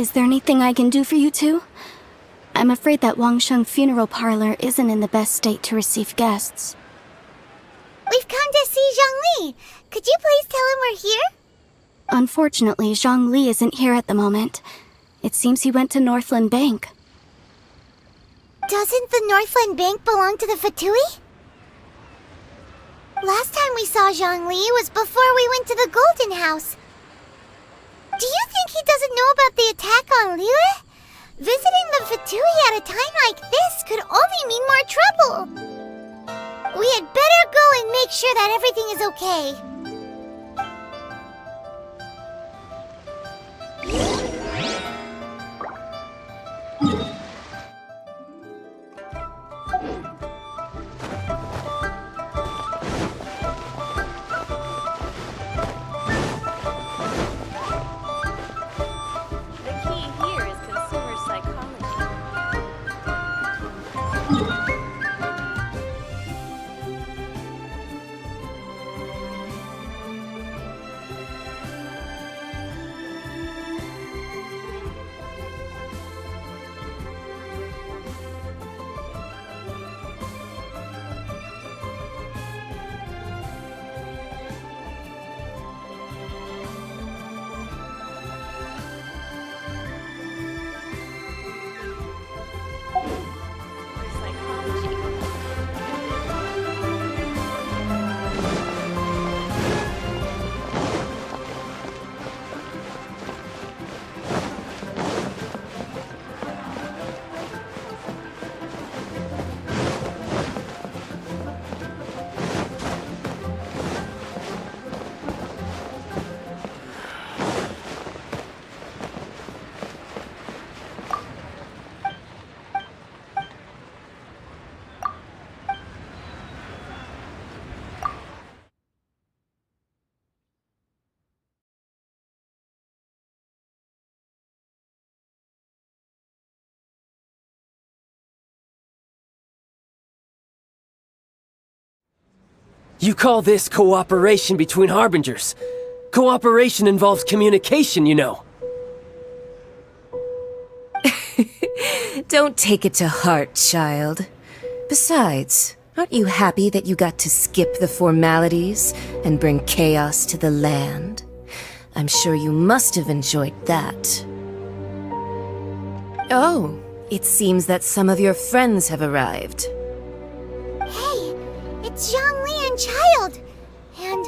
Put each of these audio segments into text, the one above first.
Is there anything I can do for you two? I'm afraid that Wangsheng funeral parlor isn't in the best state to receive guests. We've come to see Zhongli. Could you please tell him we're here? Unfortunately, Zhongli isn't here at the moment. It seems he went to Northland Bank. Doesn't the Northland Bank belong to the Fatui? Last time we saw Zhongli was before we went to the Golden House. Do you think he doesn't know about the attack on Liyue? Visiting the Fatui at a time like this could only mean more trouble. We had better go and make sure that everything is okay. You call this cooperation between Harbingers? Cooperation involves communication, you know. Don't take it to heart, child. Besides, aren't you happy that you got to skip the formalities and bring chaos to the land? I'm sure you must have enjoyed that. Oh, it seems that some of your friends have arrived. Hey, it's Zhongli and Child. And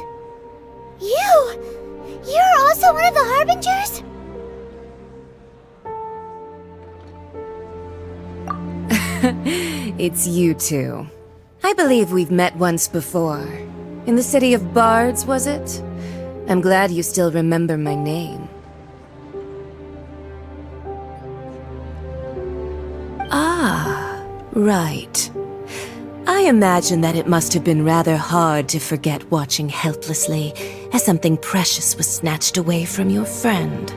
you're also one of the Harbingers? It's you two. I believe we've met once before. In the city of Bards, was it? I'm glad you still remember my name. Ah, right. I imagine that it must have been rather hard to forget watching helplessly as something precious was snatched away from your friend.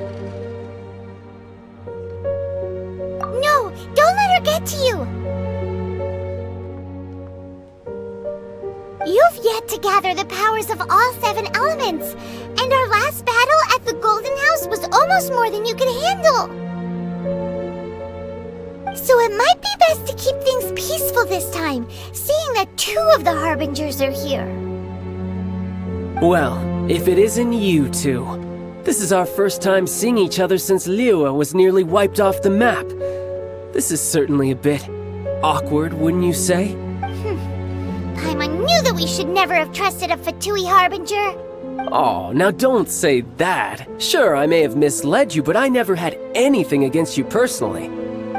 No, don't let her get to you! You've yet to gather the powers of all 7 elements, and our last battle at the Golden House was almost more than you could handle. So it might be best to keep things peaceful this time, seeing that 2 of the Harbingers are here. Well, if it isn't you two. This is our first time seeing each other since Liyue was nearly wiped off the map. This is certainly a bit awkward, wouldn't you say? Paimon knew that we should never have trusted a Fatui Harbinger. Oh, now don't say that. Sure, I may have misled you, but I never had anything against you personally.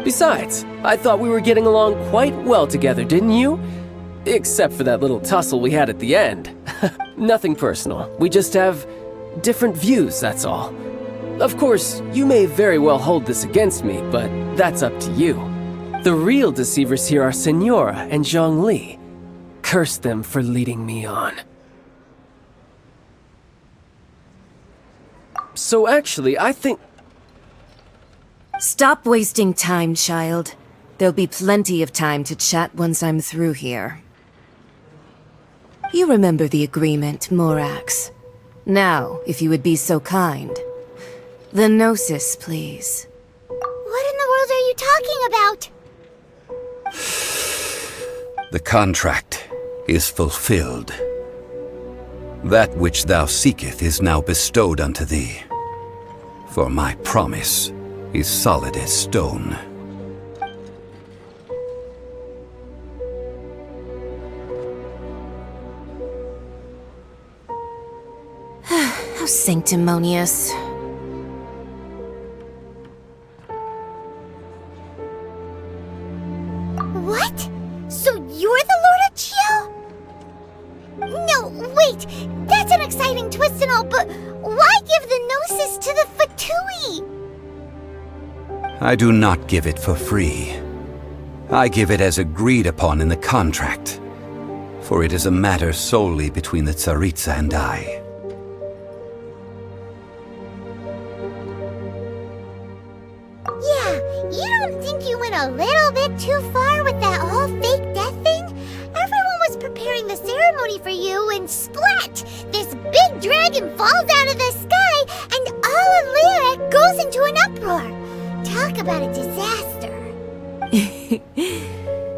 Besides, I thought we were getting along quite well together, didn't you? Except for that little tussle we had at the end. Nothing personal. We just have different views, that's all. Of course, you may very well hold this against me, but that's up to you. The real deceivers here are Senora and Zhongli. Curse them for leading me on. So actually, I think... Stop wasting time, child. There'll be plenty of time to chat once I'm through here. You remember the agreement, Morax. Now, if you would be so kind. The Gnosis, please. talking about? The contract is fulfilled. That which thou seeketh is now bestowed unto thee. For my promise is solid as stone. How sanctimonious. What? So you're the Lord of Chio? No, wait! That's an exciting twist and all, but why give the Gnosis to the Fatui? I do not give it for free. I give it as agreed upon in the contract, for it is a matter solely between the Tsaritsa and I. Yeah, you don't think you went a little bit too far with that whole fake death thing? Everyone was preparing the ceremony for you, and splat! This big dragon falls out of the sky, and all of Liyue goes into an uproar. Talk about a disaster.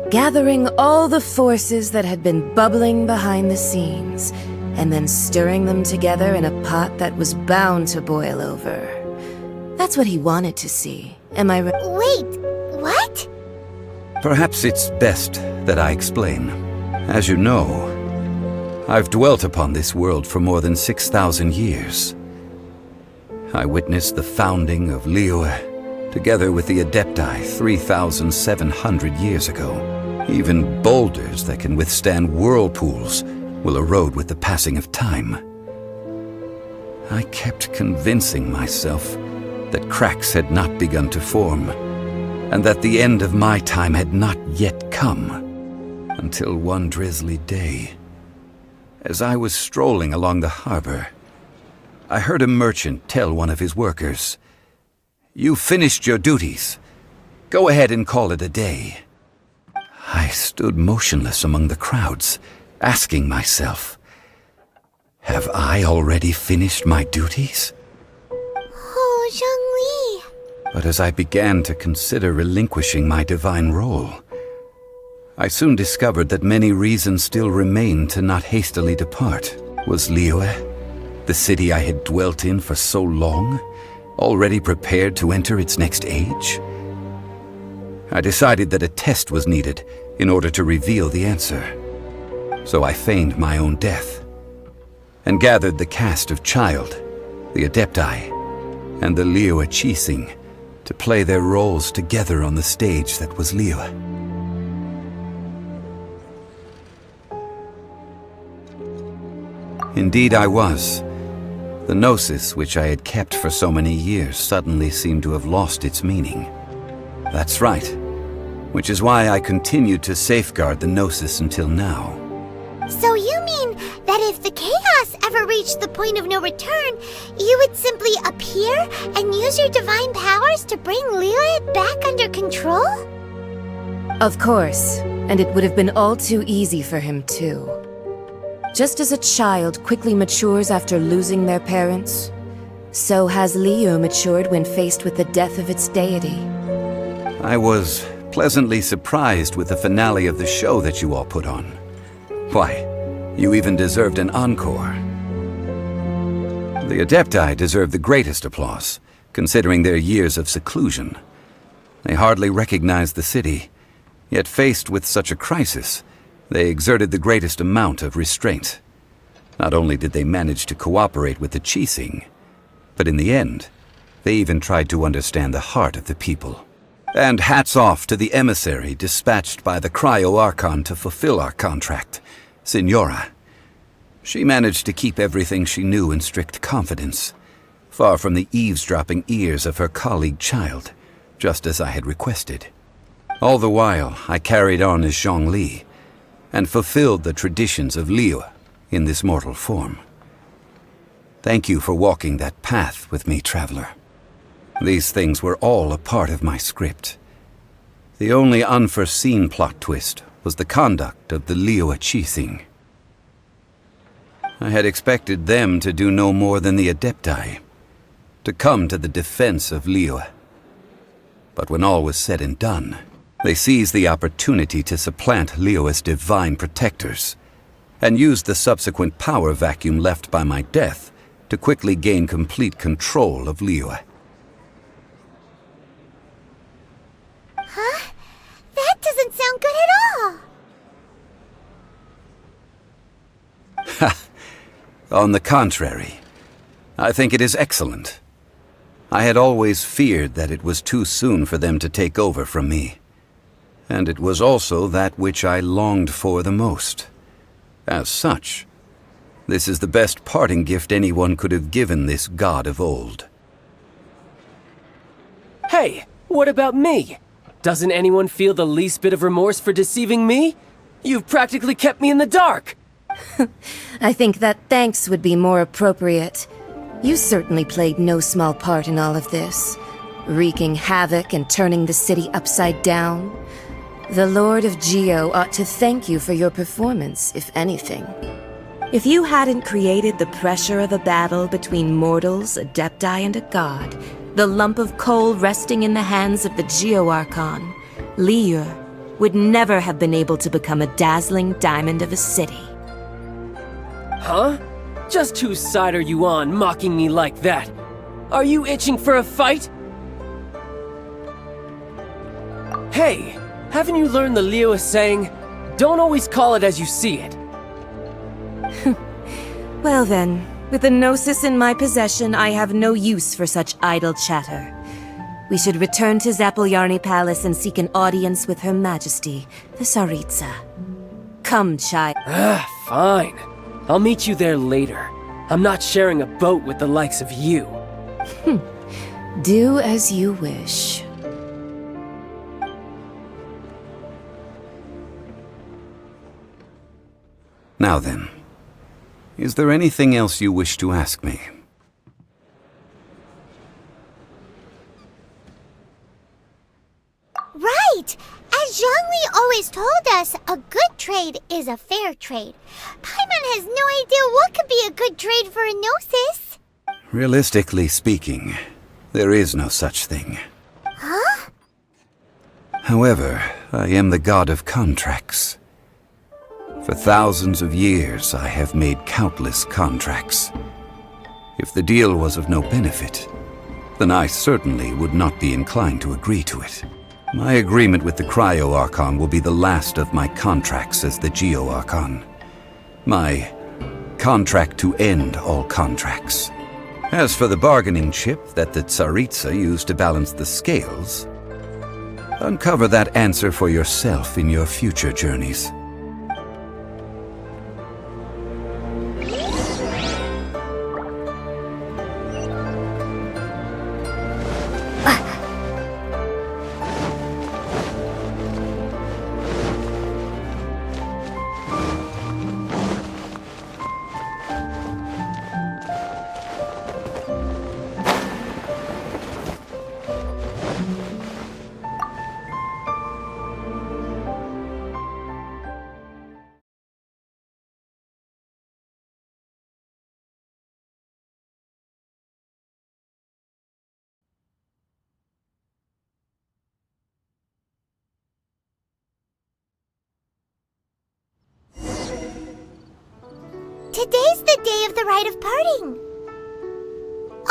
Gathering all the forces that had been bubbling behind the scenes, and then stirring them together in a pot that was bound to boil over. That's what he wanted to see. Am I right? Wait, what? Perhaps it's best that I explain. As you know, I've dwelt upon this world for more than 6,000 years. I witnessed the founding of Liyue, together with the Adepti 3,700 years ago. Even boulders that can withstand whirlpools will erode with the passing of time. I kept convincing myself that cracks had not begun to form, and that the end of my time had not yet come, until one drizzly day, as I was strolling along the harbor, I heard a merchant tell one of his workers, "You finished your duties. Go ahead and call it a day." I stood motionless among the crowds, asking myself, have I already finished my duties? Oh, Zhongli. But as I began to consider relinquishing my divine role, I soon discovered that many reasons still remained to not hastily depart. Was Liyue, the city I had dwelt in for so long, already prepared to enter its next age? I decided that a test was needed in order to reveal the answer. So I feigned my own death, and gathered the cast of Child, the Adepti, and the Liyue Qixing to play their roles together on the stage that was Liyue. Indeed I was. The Gnosis, which I had kept for so many years, suddenly seemed to have lost its meaning. That's right, which is why I continued to safeguard the Gnosis until now. So you mean that if the chaos ever reached the point of no return, you would simply appear and use your divine powers to bring Liyue back under control? Of course, and it would have been all too easy for him too. Just as a child quickly matures after losing their parents, so has Liyue matured when faced with the death of its deity. I was pleasantly surprised with the finale of the show that you all put on. Why, you even deserved an encore. The Adepti deserve the greatest applause, considering their years of seclusion. They hardly recognized the city, yet faced with such a crisis, they exerted the greatest amount of restraint. Not only did they manage to cooperate with the Qixing, but in the end, they even tried to understand the heart of the people. And hats off to the emissary dispatched by the Cryo-Archon to fulfill our contract, Signora. She managed to keep everything she knew in strict confidence, far from the eavesdropping ears of her colleague Child, just as I had requested. All the while, I carried on as Zhongli, and fulfilled the traditions of Liyue in this mortal form. Thank you for walking that path with me, Traveler. These things were all a part of my script. The only unforeseen plot twist was the conduct of the Liyue Qixing. I had expected them to do no more than the Adepti, to come to the defense of Liyue. But when all was said and done, they seized the opportunity to supplant Liyue's divine protectors, and used the subsequent power vacuum left by my death to quickly gain complete control of Liyue. Huh? That doesn't sound good at all! On the contrary, I think it is excellent. I had always feared that it was too soon for them to take over from me. And it was also that which I longed for the most. As such, this is the best parting gift anyone could have given this god of old. Hey, what about me? Doesn't anyone feel the least bit of remorse for deceiving me? You've practically kept me in the dark! I think that thanks would be more appropriate. You certainly played no small part in all of this, wreaking havoc and turning the city upside down. The Lord of Geo ought to thank you for your performance, if anything. If you hadn't created the pressure of a battle between mortals, adepti, and a god, the lump of coal resting in the hands of the Geo-Archon, Liyue would never have been able to become a dazzling diamond of a city. Huh? Just whose side are you on, mocking me like that? Are you itching for a fight? Hey, haven't you learned the Liyue saying, don't always call it as you see it? Well then, with the Gnosis in my possession, I have no use for such idle chatter. We should return to Zapoljarny Palace and seek an audience with Her Majesty, the Tsaritsa. Come, child. Fine. I'll meet you there later. I'm not sharing a boat with the likes of you. Do as you wish. Now then, is there anything else you wish to ask me? Right! As Zhongli always told us, a good trade is a fair trade. Paimon has no idea what could be a good trade for a Gnosis. Realistically speaking, there is no such thing. Huh? However, I am the god of contracts. For thousands of years, I have made countless contracts. If the deal was of no benefit, then I certainly would not be inclined to agree to it. My agreement with the Cryo-Archon will be the last of my contracts as the Geo-Archon. My contract to end all contracts. As for the bargaining chip that the Tsaritsa used to balance the scales, uncover that answer for yourself in your future journeys. Today's the day of the rite of parting.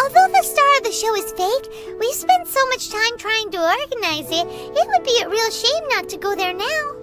Although the star of the show is fake, we've spent so much time trying to organize it, it would be a real shame not to go there now.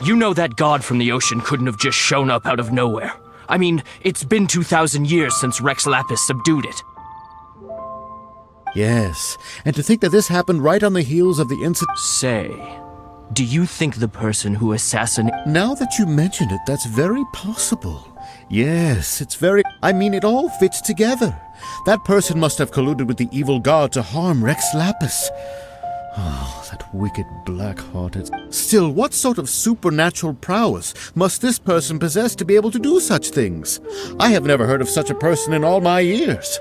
You know that god from the ocean couldn't have just shown up out of nowhere. I mean, it's been 2,000 years since Rex Lapis subdued it. Yes, and to think that this happened right on the heels of the incident. Say, do you think the person who assassinated... Now that you mention it, that's very possible. Yes, it's very... I mean, it all fits together. That person must have colluded with the evil god to harm Rex Lapis. Oh, that wicked black-hearted... Still, what sort of supernatural prowess must this person possess to be able to do such things? I have never heard of such a person in all my years.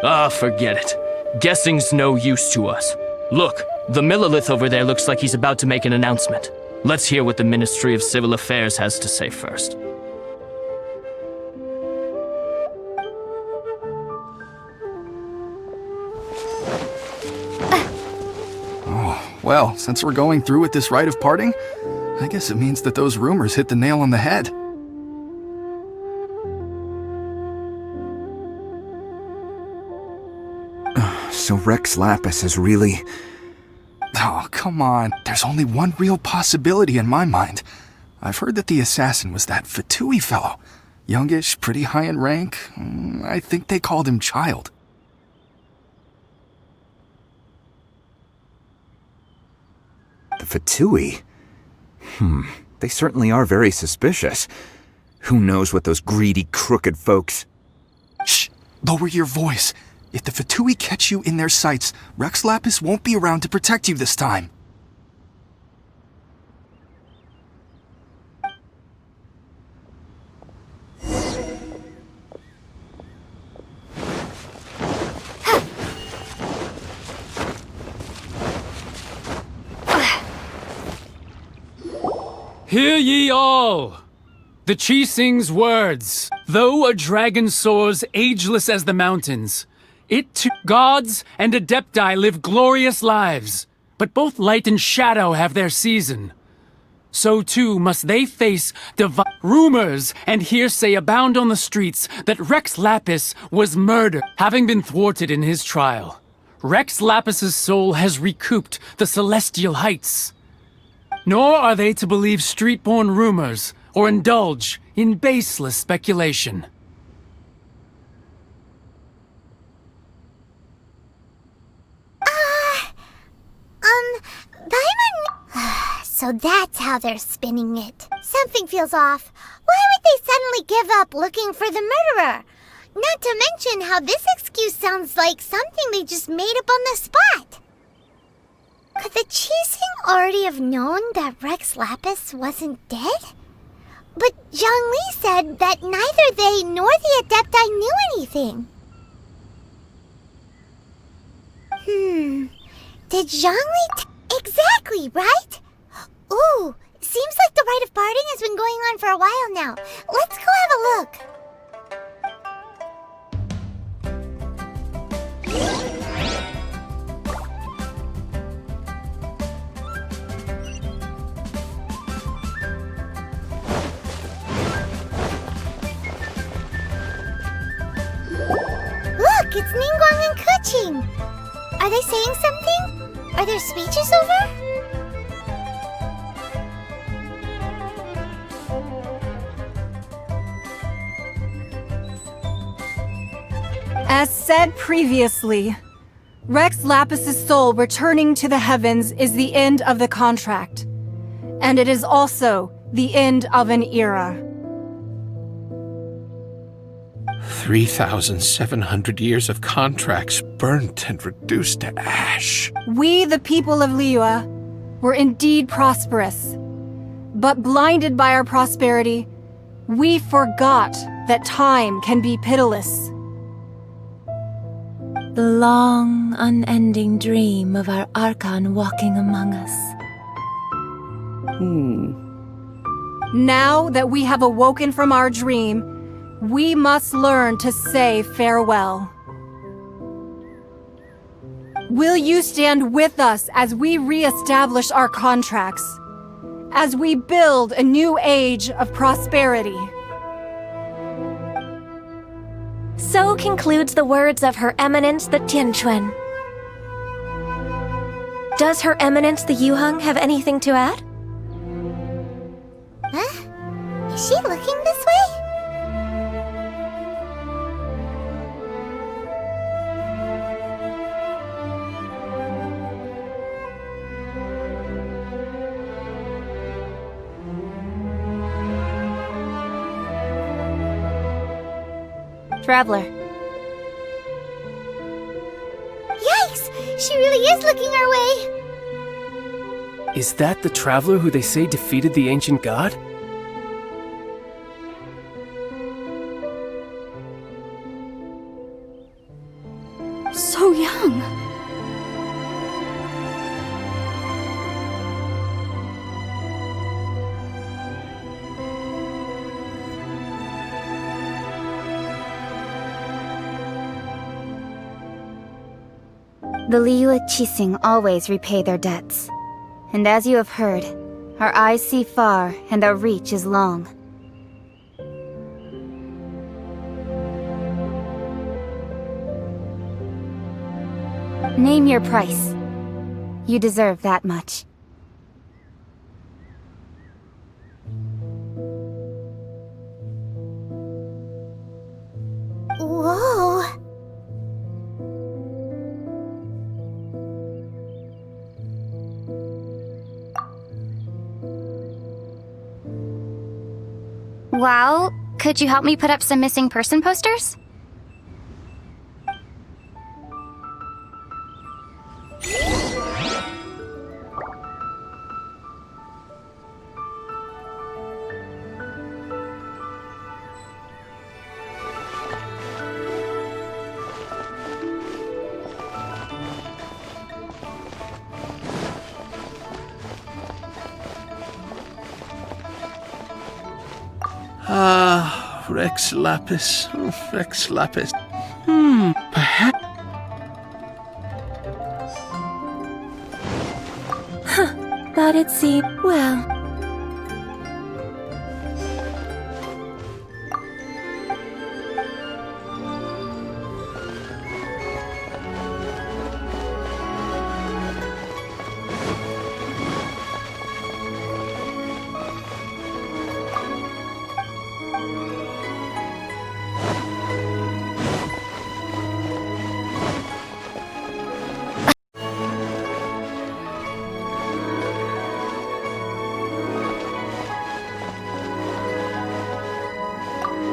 Ah, forget it. Guessing's no use to us. Look, the Millilith over there looks like he's about to make an announcement. Let's hear what the Ministry of Civil Affairs has to say first. Well, since we're going through with this rite of parting, I guess it means that those rumors hit the nail on the head. So Rex Lapis is really... Oh, come on. There's only one real possibility in my mind. I've heard that the assassin was that Fatui fellow. Youngish, pretty high in rank. I think they called him Child. The Fatui? They certainly are very suspicious. Who knows what those greedy, crooked folks... Shh! Lower your voice. If the Fatui catch you in their sights, Rex Lapis won't be around to protect you this time. Hear ye all! The Chi sings words. Though a dragon soars ageless as the mountains, it too gods and adepti live glorious lives, but both light and shadow have their season. So too must they face rumors and hearsay abound on the streets that Rex Lapis was murdered, having been thwarted in his trial. Rex Lapis's soul has recouped the celestial heights. Nor are they to believe street-born rumors or indulge in baseless speculation. So that's how they're spinning it. Something feels off. Why would they suddenly give up looking for the murderer? Not to mention how this excuse sounds like something they just made up on the spot. Could the Qixing already have known that Rex Lapis wasn't dead? But Zhongli said that neither they nor the Adepti knew anything. Did Zhongli exactly, right? Ooh, seems like the rite of parting has been going on for a while now. Let's go have a look. Look, it's Ningguang and Keqing. Are they saying something? Are their speeches over? As said previously, Rex Lapis's soul returning to the heavens is the end of the contract. And it is also the end of an era. 3,700 years of contracts burnt and reduced to ash. We, the people of Liyue, were indeed prosperous. But blinded by our prosperity, we forgot that time can be pitiless. The long, unending dream of our Archon walking among us. Now that we have awoken from our dream, we must learn to say farewell. Will you stand with us as we re-establish our contracts? As we build a new age of prosperity? So concludes the words of Her Eminence the Tianquan. Does Her Eminence the Yuheng have anything to add? Huh? Is she looking this way? Traveler. Yikes! She really is looking our way! Is that the traveler who they say defeated the ancient god? So young. The Liyue Qixing always repay their debts. And as you have heard, our eyes see far and our reach is long. Name your price. You deserve that much. Whoa! Well, could you help me put up some missing person posters? Ah, Rex Lapis. Oh, Rex Lapis. Perhaps. Thought it seemed well.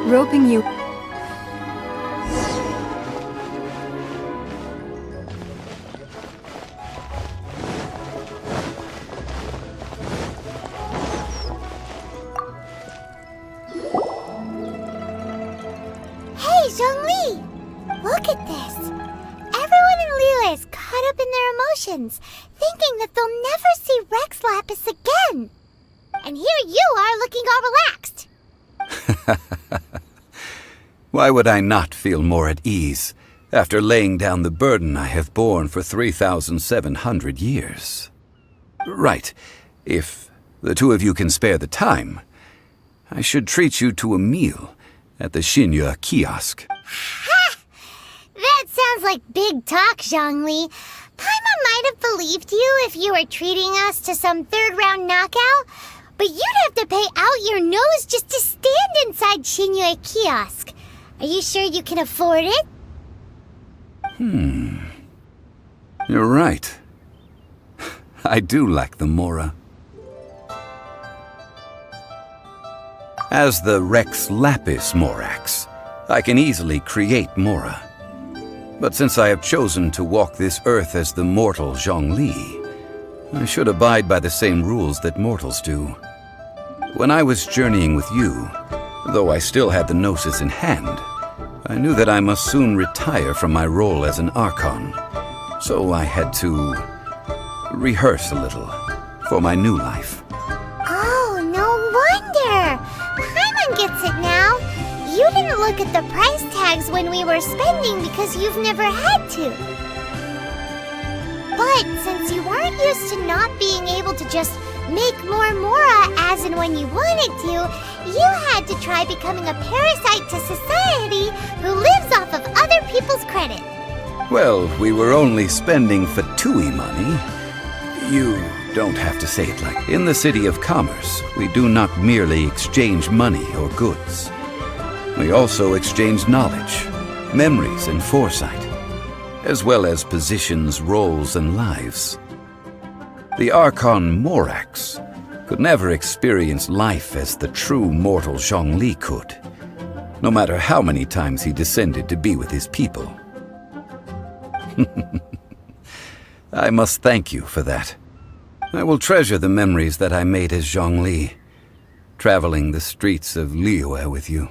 Roping you. Hey, Zhongli! Look at this! Everyone in Liyue is caught up in their emotions, thinking that they'll never see Rex Lapis again. And here you are looking all relaxed. Why would I not feel more at ease after laying down the burden I have borne for 3,700 years? Right. If the two of you can spare the time, I should treat you to a meal at the Xinye kiosk. Ha! That sounds like big talk, Zhongli. Paimon might have believed you if you were treating us to some third-round knockout, but you'd have to pay out your nose just to stand inside Xinye kiosk. Are you sure you can afford it? You're right. I do lack the Mora. As the Rex Lapis Morax, I can easily create Mora. But since I have chosen to walk this earth as the mortal Zhongli, I should abide by the same rules that mortals do. When I was journeying with you, though I still had the Gnosis in hand, I knew that I must soon retire from my role as an Archon. So I had to rehearse a little for my new life. Oh, no wonder! Paimon gets it now. You didn't look at the price tags when we were spending because you've never had to. But since you weren't used to not being able to just make more Mora as and when you wanted to, you had to try becoming a parasite to society who lives off of other people's credit. Well, we were only spending Fatui money. You don't have to say it like... In the City of Commerce, we do not merely exchange money or goods. We also exchange knowledge, memories, and foresight, as well as positions, roles, and lives. The Archon Morax could never experience life as the true mortal Zhongli could, no matter how many times he descended to be with his people. I must thank you for that. I will treasure the memories that I made as Zhongli, traveling the streets of Liyue with you.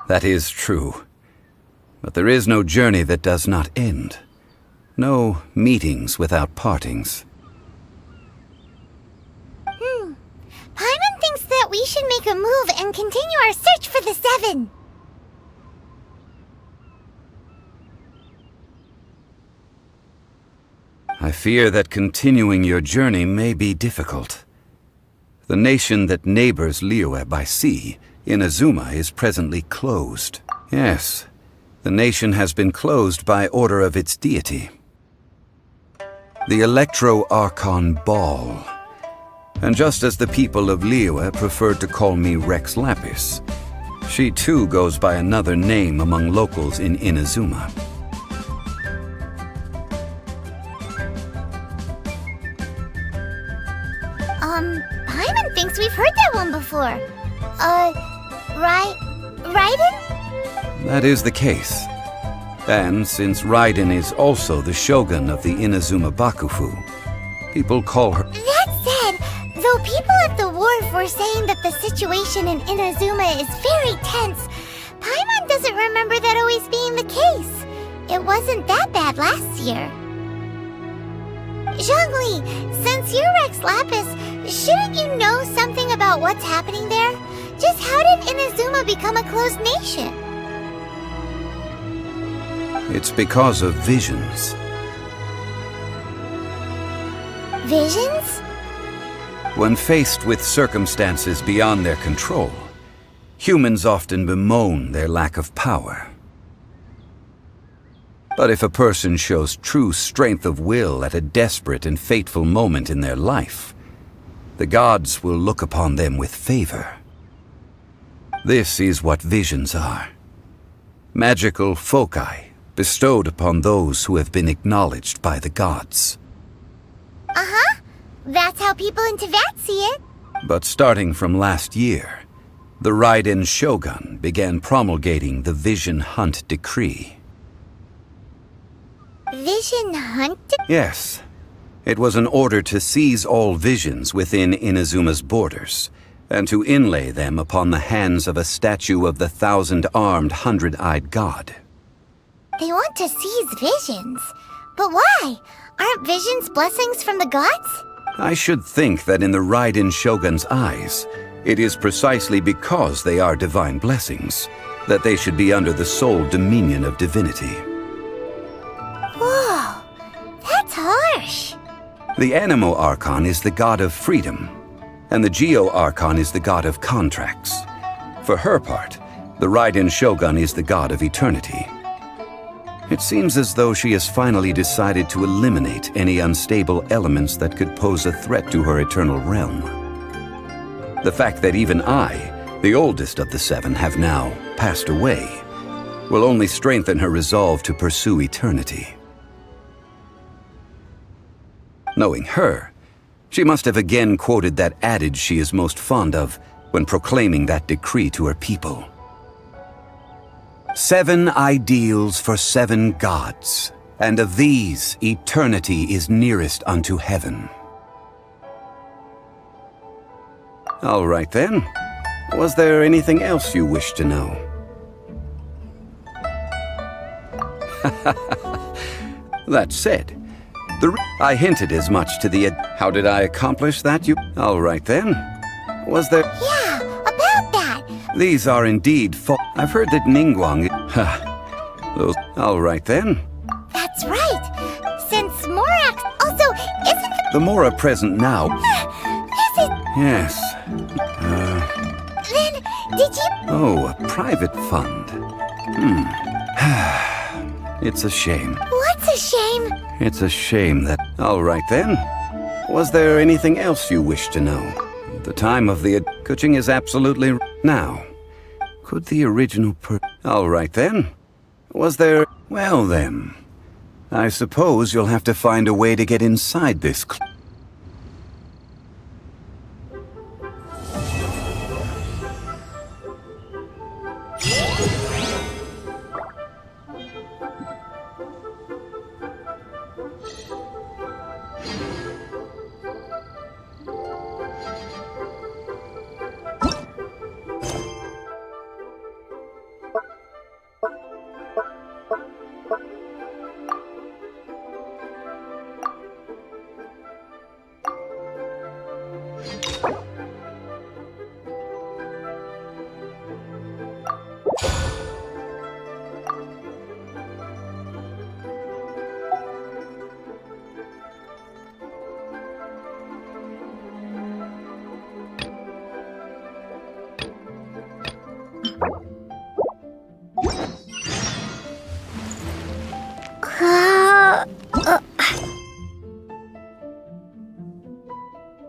That is true. But there is no journey that does not end. No meetings without partings. Paimon thinks that we should make a move and continue our search for the Seven. I fear that continuing your journey may be difficult. The nation that neighbors Liyue by sea, Inazuma, is presently closed. Yes, the nation has been closed by order of its deity, the Electro-Archon Ball. And just as the people of Liyue preferred to call me Rex Lapis, she too goes by another name among locals in Inazuma. Paimon thinks we've heard that one before. Raiden? That is the case. And since Raiden is also the shogun of the Inazuma Bakufu, people call her... That said, though people at the wharf were saying that the situation in Inazuma is very tense, Paimon doesn't remember that always being the case. It wasn't that bad last year. Zhongli, since you're Rex Lapis, shouldn't you know something about what's happening there? Just how did Inazuma become a closed nation? It's because of visions. Visions? When faced with circumstances beyond their control, humans often bemoan their lack of power. But if a person shows true strength of will at a desperate and fateful moment in their life, the gods will look upon them with favor. This is what visions are. Magical foci bestowed upon those who have been acknowledged by the gods. Uh-huh. That's how people in Teyvat see it. But starting from last year, the Raiden Shogun began promulgating the Vision Hunt Decree. Vision Hunt? Yes. It was an order to seize all visions within Inazuma's borders, and to inlay them upon the hands of a statue of the 1,000-armed, 100-eyed god. They want to seize visions. But why? Aren't visions blessings from the gods? I should think that in the Raiden Shogun's eyes, it is precisely because they are divine blessings that they should be under the sole dominion of divinity. Whoa, that's harsh. The Animo Archon is the god of freedom, and the Geo Archon is the god of contracts. For her part, the Raiden Shogun is the god of eternity. It seems as though she has finally decided to eliminate any unstable elements that could pose a threat to her eternal realm. The fact that even I, the oldest of the seven, have now passed away, will only strengthen her resolve to pursue eternity. Knowing her, she must have again quoted that adage she is most fond of when proclaiming that decree to her people. 7 ideals for 7 gods. and of these eternity is nearest unto heaven. All right then. Was there anything else you wish to know? That said, I hinted as much to the how did I accomplish that you? All right then. Was there? Yeah, about that. These are indeed I've heard that Ningguang. Those. All right then. That's right. Since Morax also isn't The Mora present now. is it? Yes. Then did you? Oh, a private fund. It's a shame. What's a shame? It's a shame that. All right then. Was there anything else you wish to know? The time of the Kuching is absolutely now. Could the original All right then. Was there? Well then. I suppose you'll have to find a way to get inside this.